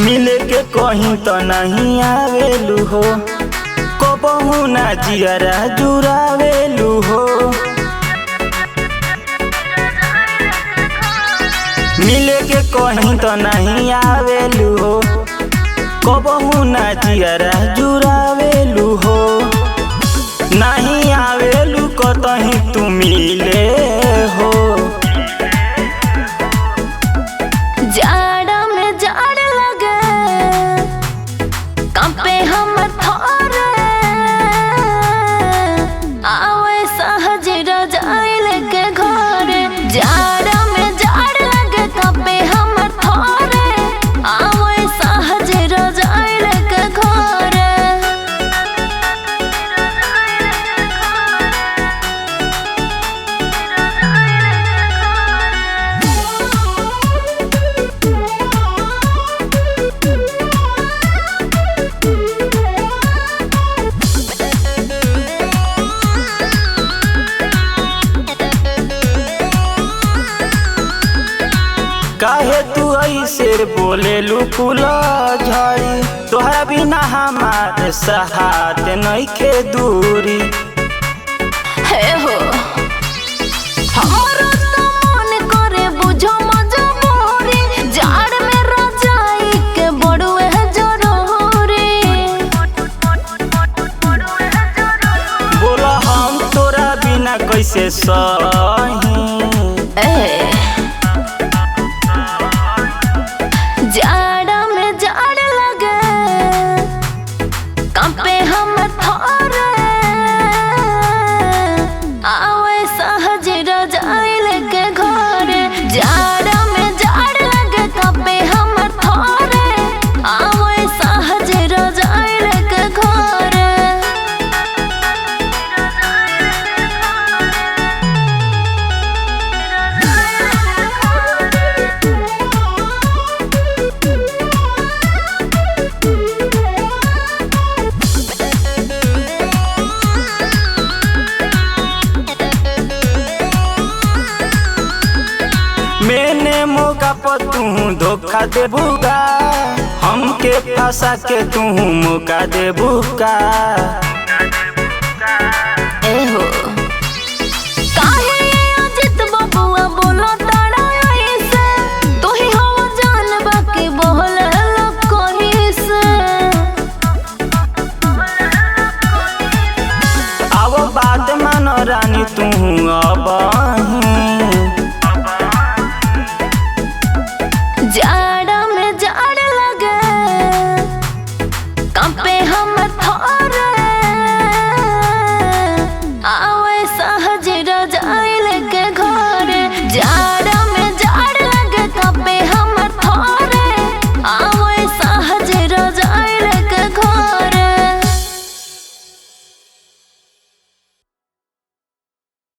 मिले के कहीं तो नहीं आवेलू हो, कबहू ना जियरा जुरावेलू हो। मिले के कहीं तो नहीं आवेलू हो, कबहू ना जियरा जुरावेलू हो। नहीं आवेलू कतहीं तू मिले हो। पे हम थोरे आवे सहज रजाइल के घरे, जाड़ा में जाड़ लगे कपे हम थोरे आवे सहज रजाइल के घरे। काहे तू ऐसे बोलेलू फूला झड़ी, तोहरा बिना हमारे सहात नइखे दूरी। हे हो हमरो तो मन करे बुझो मजबूरी, जाड़ में रजाई के बड़ुए जरूरी। बोला हम तोरा बिना कैसे सही। जाड़ा में जाड़ लगे कंपे हम थोरे आवे सहज रजाइल के घरे, जाड़ा में जाड़ लगे कंपे हम थोरे आवे सहज रजाइल के घरे। मैंने मौका पर तू धोखा दे बुगा, हमके फंसा के तू मौका दे बुका। एहो काहे अजित बबुआ बोलो तारा ऐसे, तू ही हो जान बाकी बोले लोग कोई से। अब बात मानो रानी तू अब जा